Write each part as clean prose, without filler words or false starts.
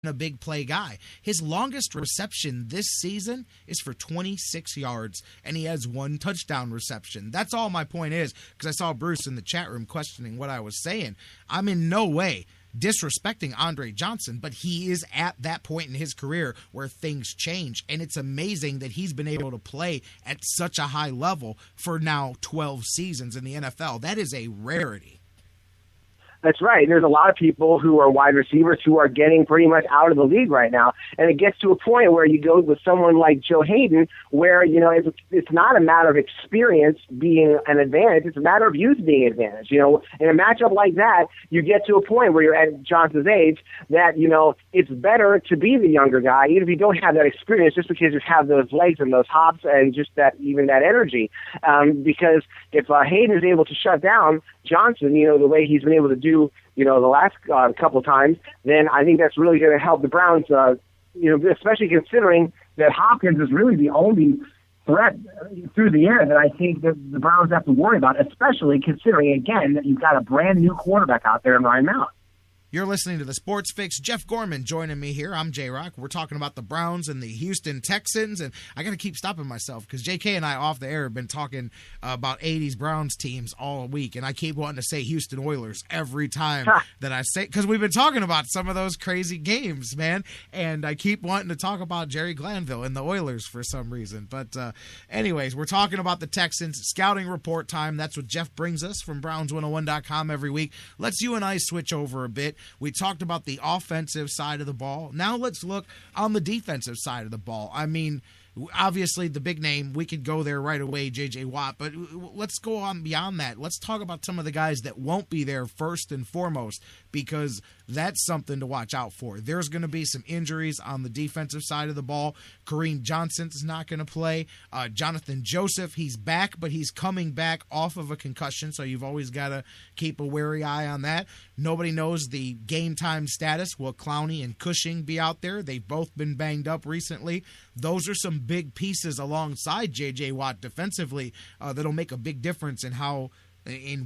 a big play guy. His longest reception this season is for 26 yards, and he has 1 touchdown reception. That's all my point is, because I saw Bruce in the chat room questioning what I was saying. I'm in no way disrespecting Andre Johnson, but he is at that point in his career where things change, and it's amazing that he's been able to play at such a high level for now 12 seasons in the NFL. That is a rarity. That's right. There's a lot of people who are wide receivers who are getting pretty much out of the league right now. And it gets to a point where you go with someone like Joe Hayden where, it's not a matter of experience being an advantage. It's a matter of youth being an advantage. In a matchup like that, you get to a point where you're at Johnson's age that, it's better to be the younger guy, even if you don't have that experience, just because you have those legs and those hops and just that energy. Because if Hayden is able to shut down Johnson, the way he's been able to do, the last couple of times, then I think that's really going to help the Browns, especially considering that Hopkins is really the only threat through the air that I think that the Browns have to worry about, especially considering, again, that you've got a brand-new quarterback out there in Ryan Mallett. You're listening to the Sports Fix. Jeff Gorman joining me here. I'm J-Rock. We're talking about the Browns and the Houston Texans, and I got to keep stopping myself because JK and I off the air have been talking about 80s Browns teams all week, and I keep wanting to say Houston Oilers every time that I say, because we've been talking about some of those crazy games, man, and I keep wanting to talk about Jerry Glanville and the Oilers for some reason. But anyways, we're talking about the Texans. Scouting report time. That's what Jeff brings us from Browns101.com every week. Let's you and I switch over a bit. We talked about the offensive side of the ball. Now let's look on the defensive side of the ball. I mean, obviously the big name, we could go there right away, J.J. Watt, but let's go on beyond that. Let's talk about some of the guys that won't be there first and foremost, because that's something to watch out for. There's going to be some injuries on the defensive side of the ball. Kareem Johnson's not going to play. Jonathan Joseph, he's back, but he's coming back off of a concussion, so you've always got to keep a wary eye on that. Nobody knows the game time status. Will Clowney and Cushing be out there? They've both been banged up recently. Those are some big pieces alongside J.J. Watt defensively that'll make a big difference in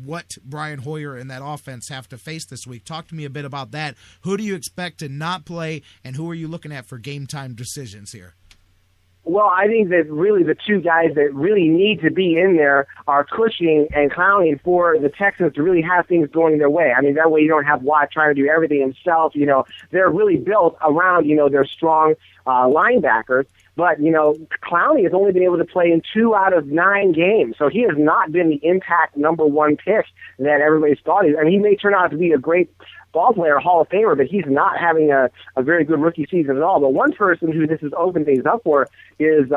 what Brian Hoyer and that offense have to face this week. Talk to me a bit about that. Who do you expect to not play, and who are you looking at for game time decisions here? Well, I think that really the two guys that really need to be in there are Cushing and Clowney for the Texans to really have things going their way. I mean, that way you don't have Watt trying to do everything himself. They're really built around, their strong linebackers. But, Clowney has only been able to play in 2 out of 9 games. So he has not been the impact number 1 pick that everybody's thought. I mean, he may turn out to be a great ball player, Hall of Famer, but he's not having a very good rookie season at all. But one person who this has opened things up for is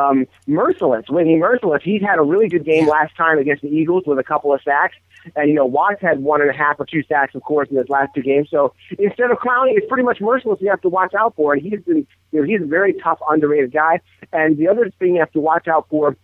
Merciless, Whitney Merciless. He's had a really good game last time against the Eagles with a couple of sacks. And, Watt's had 1.5 or 2 sacks, of course, in his last 2 games. So instead of Clowney, it's pretty much Merciless you have to watch out for. And he's a very tough, underrated guy. And the other thing you have to watch out for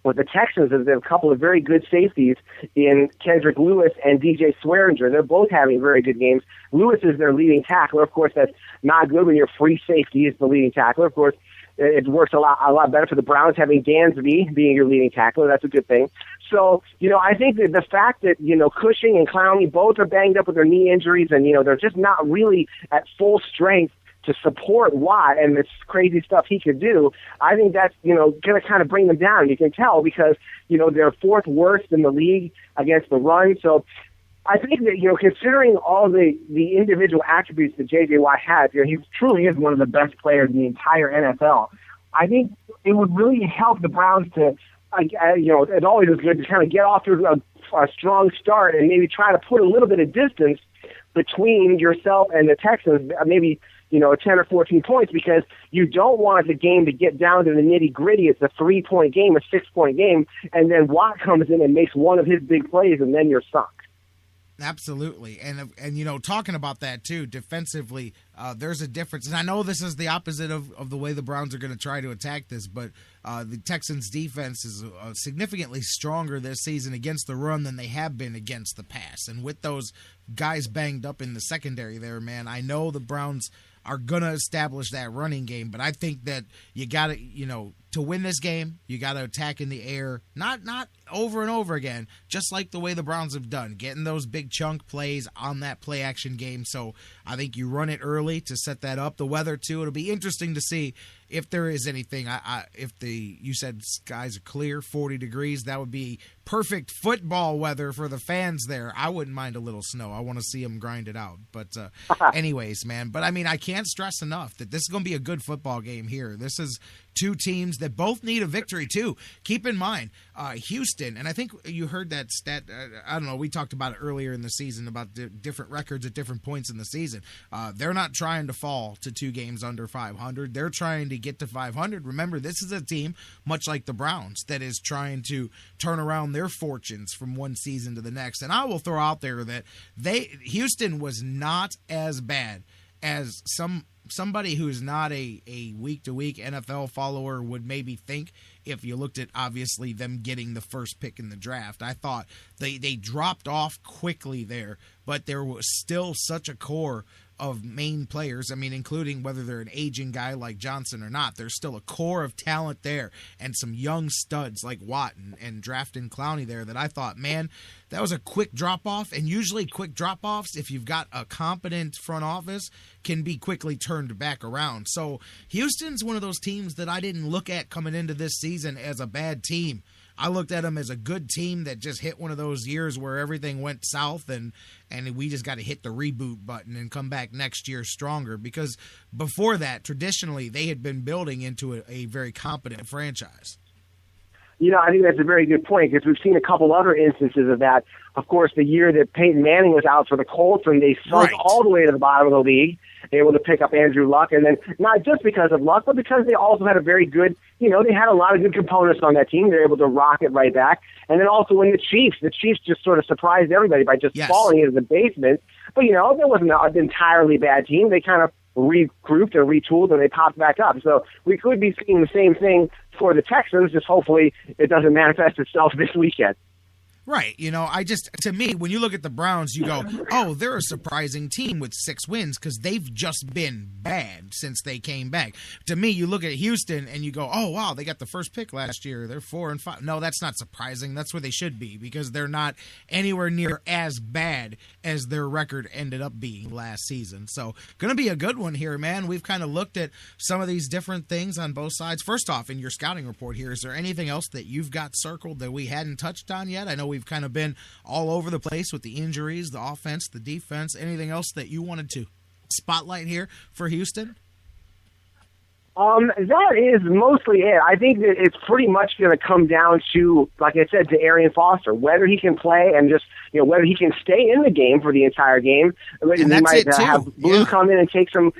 with the Texans is they have a couple of very good safeties in Kendrick Lewis and DJ Swearinger. They're both having very good games. Lewis is their leading tackler. Of course, that's not good when your free safety is the leading tackler. Of course, it works a lot better for the Browns having Dansby being your leading tackler. That's a good thing. So, I think that the fact that, Cushing and Clowney both are banged up with their knee injuries and, they're just not really at full strength to support Watt and this crazy stuff he could do, I think that's, going to kind of bring them down. You can tell because, they're 4th worst in the league against the run. So I think that, considering all the individual attributes that J.J. Watt has, he truly is one of the best players in the entire NFL. I think it would really help the Browns to, it always is good to kind of get off to a strong start and maybe try to put a little bit of distance between yourself and the Texans, maybe, 10 or 14 points, because you don't want the game to get down to the nitty-gritty. It's a 3-point game, a 6-point game, and then Watt comes in and makes one of his big plays, and then you're sunk. Absolutely. And talking about that too, defensively, there's a difference. And I know this is the opposite of the way the Browns are going to try to attack this, but the Texans defense is significantly stronger this season against the run than they have been against the pass. And with those guys banged up in the secondary there, man, I know the Browns are going to establish that running game, but I think that you got to, to win this game, you got to attack in the air, not over and over again, just like the way the Browns have done, getting those big chunk plays on that play action game. So I think you run it early to set that up. The weather too, it'll be interesting to see if there is anything. You said skies are clear, 40 degrees, that would be perfect football weather for the fans there. I wouldn't mind a little snow. I want to see them grind it out. But anyways, man. But I mean, I can't stress enough that this is going to be a good football game here. This is two teams that both need a victory too. Keep in mind, Houston, and I think you heard that stat. I don't know. We talked about it earlier in the season about different records at different points in the season. They're not trying to fall to 2 games under 500. They're trying to get to 500. Remember, this is a team, much like the Browns, that is trying to turn around their fortunes from one season to the next. And I will throw out there that Houston was not as bad as somebody who's not a week-to-week NFL follower would maybe think if you looked at, obviously, them getting the first pick in the draft. I thought they dropped off quickly there, but there was still such a core of main players, I mean, including whether they're an aging guy like Johnson or not, there's still a core of talent there and some young studs like Watt and drafting Clowney there that I thought, man, that was a quick drop-off, and usually quick drop-offs, if you've got a competent front office, can be quickly turned back around. So Houston's one of those teams that I didn't look at coming into this season as a bad team. I looked at them as a good team that just hit one of those years where everything went south and we just got to hit the reboot button and come back next year stronger, because before that, traditionally, they had been building into a very competent franchise. You know, I think that's a very good point, because we've seen a couple other instances of that. Of course, the year that Peyton Manning was out for the Colts and they sunk all the way to the bottom of the league, able to pick up Andrew Luck, and then not just because of Luck, but because they also had a very good, they had a lot of good components on that team. They were able to rock it right back. And then also when the Chiefs just sort of surprised everybody by just falling into the basement. But, there wasn't an entirely bad team. They kind of regrouped and retooled, and they popped back up. So we could be seeing the same thing for the Texans, just hopefully it doesn't manifest itself this weekend. Right. To me, when you look at the Browns, you go, oh, they're a surprising team with 6 wins because they've just been bad since they came back. To me, you look at Houston and you go, oh, wow, they got the first pick last year. They're 4-5. No, that's not surprising. That's where they should be, because they're not anywhere near as bad as their record ended up being last season. So going to be a good one here, man. We've kind of looked at some of these different things on both sides. First off, in your scouting report here, is there anything else that you've got circled that we hadn't touched on yet? I know we've kind of been all over the place with the injuries, the offense, the defense. Anything else that you wanted to spotlight here for Houston? That is mostly it. I think that it's pretty much going to come down to, like I said, to Arian Foster, whether he can play and just, whether he can stay in the game for the entire game. And he might have Blue come in and take some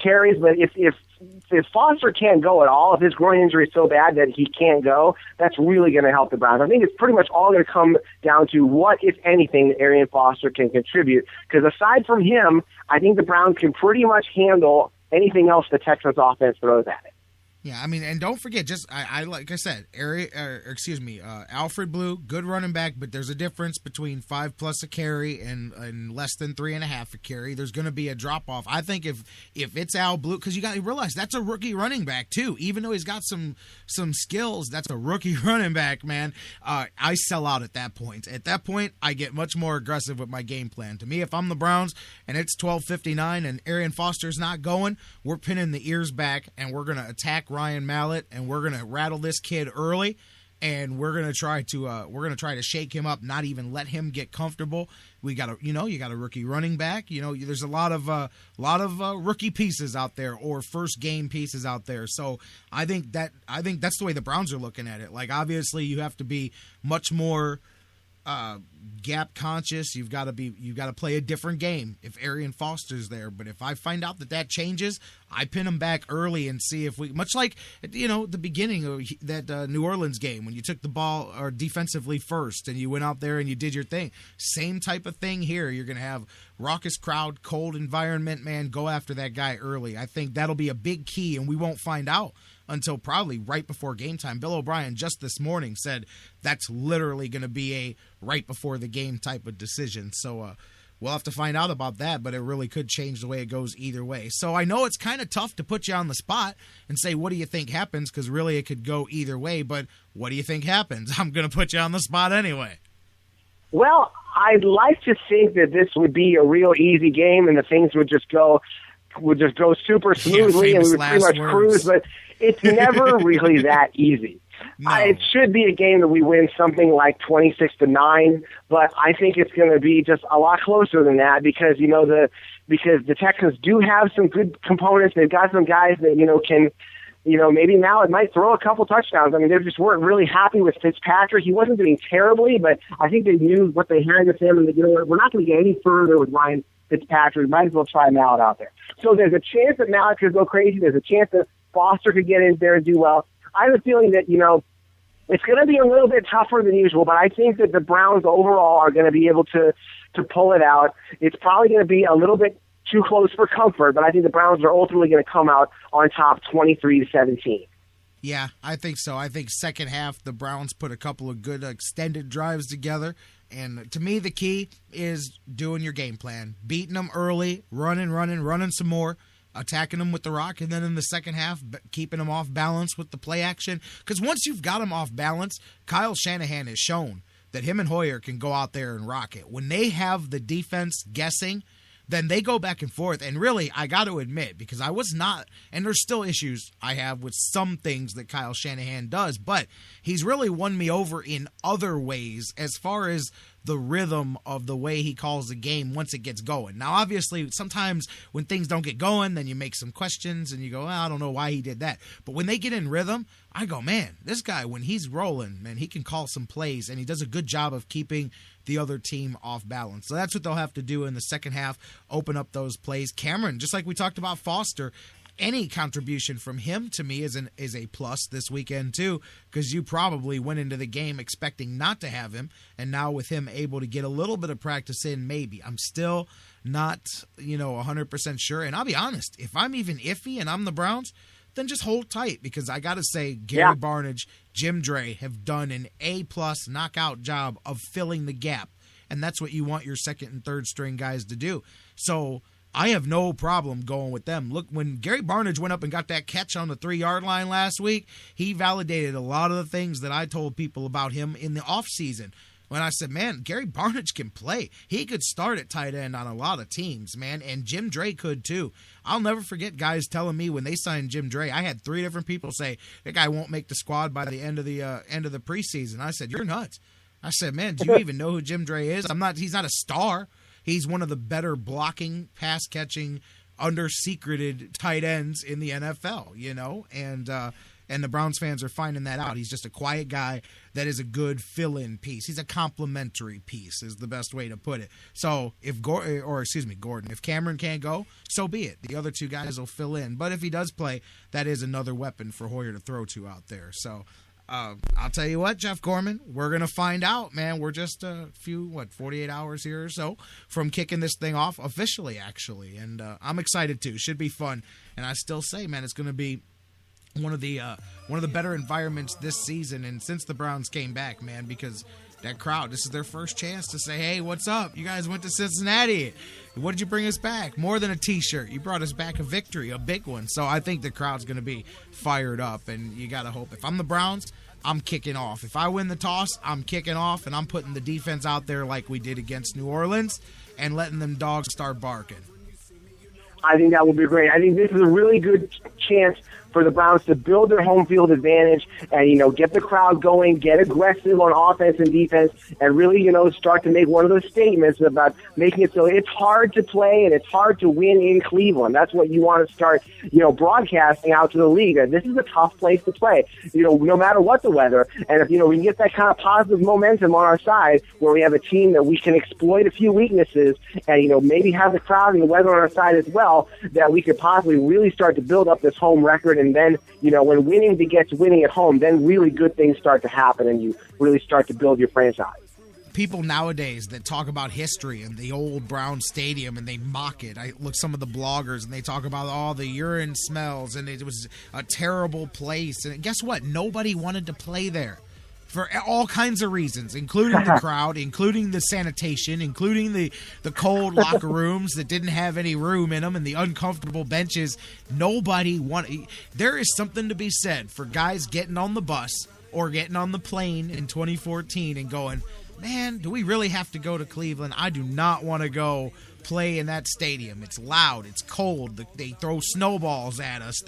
carries, but if Foster can't go at all, if his groin injury is so bad that he can't go, that's really going to help the Browns. I think it's pretty much all going to come down to what, if anything, Arian Foster can contribute. Because aside from him, I think the Browns can pretty much handle anything else the Texans offense throws at it. Yeah, I mean, and don't forget, I like I said, Alfred Blue, good running back, but there's a difference between 5+ a carry and less than 3.5 a carry. There's going to be a drop off. I think if it's Al Blue, because you got to realize that's a rookie running back too. Even though he's got some skills, that's a rookie running back, man. I sell out at that point. At that point, I get much more aggressive with my game plan. To me, if I'm the Browns and it's 12:59 and Arian Foster's not going, we're pinning the ears back and we're going to attack Ryan Mallett, and we're going to rattle this kid early, and we're going to try to shake him up, not even let him get comfortable. We got you got a rookie running back. There's a lot of rookie pieces out there, or first game pieces out there. So I think that's the way the Browns are looking at it. Like, obviously you have to be much more gap conscious. You've got to play a different game if Arian Foster's there. But if I find out that changes, I pin him back early and see if we, much like the beginning of that New Orleans game when you took the ball or defensively first and you went out there and you did your thing. Same type of thing here. You're going to have raucous crowd, cold environment, man. Go after that guy early. I think that'll be a big key, and we won't find out until probably right before game time. Bill O'Brien just this morning said that's literally going to be a right before the game type of decision. So we'll have to find out about that, but it really could change the way it goes either way. So I know it's kind of tough to put you on the spot and say, what do you think happens? Because really it could go either way, but what do you think happens? I'm going to put you on the spot anyway. Well, I'd like to think that this would be a real easy game and the things would just go super smoothly and we would pretty much cruise, but it's never really that easy. No. It should be a game that we win something like 26-9, but I think it's going to be just a lot closer than that because the Texans do have some good components. They've got some guys that can. Maybe now it might throw a couple touchdowns. I mean, they just weren't really happy with Fitzpatrick. He wasn't doing terribly, but I think they knew what they had with him, and we're not going to get any further with Ryan Fitzpatrick. We might as well try Mallet out there. So there's a chance that Mallet could go crazy. There's a chance that Foster could get in there and do well. I have a feeling that, it's going to be a little bit tougher than usual, but I think that the Browns overall are going to be able to pull it out. It's probably going to be a little bit too close for comfort, but I think the Browns are ultimately going to come out on top 23-17. Yeah, I think so. I think second half, the Browns put a couple of good extended drives together. And to me, the key is doing your game plan, beating them early, running some more, attacking them with the rock, and then in the second half, keeping them off balance with the play action. Because once you've got them off balance, Kyle Shanahan has shown that him and Hoyer can go out there and rock it. When they have the defense guessing, then they go back and forth. And really, I got to admit, because I was not, and there's still issues I have with some things that Kyle Shanahan does, but he's really won me over in other ways as far as the rhythm of the way he calls the game once it gets going. Now, obviously, sometimes when things don't get going, then you make some questions and you go, I don't know why he did that. But when they get in rhythm, I go, man, this guy, when he's rolling, man, he can call some plays, and he does a good job of keeping the other team off balance. So that's what they'll have to do in the second half, open up those plays. Cameron, just like we talked about Foster, any contribution from him to me is a plus this weekend too, because you probably went into the game expecting not to have him, and now with him able to get a little bit of practice in, maybe. I'm still not 100% sure, and I'll be honest, if I'm even iffy and I'm the Browns, then just hold tight, because I got to say Gary Barnidge, Jim Dre have done an A-plus knockout job of filling the gap, and that's what you want your second and third string guys to do. So I have no problem going with them. Look, when Gary Barnidge went up and got that catch on the 3-yard line last week, he validated a lot of the things that I told people about him in the offseason. When I said, man, Gary Barnidge can play. He could start at tight end on a lot of teams, man, and Jim Dre could too. I'll never forget guys telling me when they signed Jim Dre, I had 3 different people say, that guy won't make the squad by the end of the preseason. I said, you're nuts. I said, man, do you even know who Jim Dre is? He's not a star. He's one of the better blocking, pass-catching, under-secreted tight ends in the NFL, and the Browns fans are finding that out. He's just a quiet guy that is a good fill-in piece. He's a complimentary piece is the best way to put it. So if Gordon, if Cameron can't go, so be it. The other 2 guys will fill in. But if he does play, that is another weapon for Hoyer to throw to out there. So I'll tell you what, Jeff Gorman, we're going to find out, man. We're just 48 hours here or so from kicking this thing off officially, actually. And I'm excited, too. Should be fun. And I still say, man, it's going to be one of the better environments this season and since the Browns came back, man, because that crowd, this is their first chance to say, hey, what's up? You guys went to Cincinnati. What did you bring us back? More than a T-shirt. You brought us back a victory, a big one. So I think the crowd's going to be fired up, and you got to hope. If I'm the Browns, I'm kicking off. If I win the toss, I'm kicking off, and I'm putting the defense out there like we did against New Orleans and letting them dogs start barking. I think that will be great. I think this is a really good chance for the Browns to build their home field advantage and, get the crowd going, get aggressive on offense and defense, and really, start to make one of those statements about making it so it's hard to play and it's hard to win in Cleveland. That's what you want to start, broadcasting out to the league. This is a tough place to play, no matter what the weather. And if, we can get that kind of positive momentum on our side where we have a team that we can exploit a few weaknesses and, maybe have the crowd and the weather on our side as well, that we could possibly really start to build up this home record. And then, when winning begets winning at home, then really good things start to happen and you really start to build your franchise. People nowadays that talk about history and the old Brown Stadium and they mock it. I look some of the bloggers and they talk about all the urine smells and it was a terrible place. And guess what? Nobody wanted to play there. for all kinds of reasons, including the crowd, including the sanitation, including the cold locker rooms that didn't have any room in them, and the uncomfortable benches. Nobody wanted. There is something to be said for guys getting on the bus or getting on the plane in 2014 and going, man, do we really have to go to Cleveland? I do not want to go play in that stadium. It's loud. It's cold. They throw snowballs at us.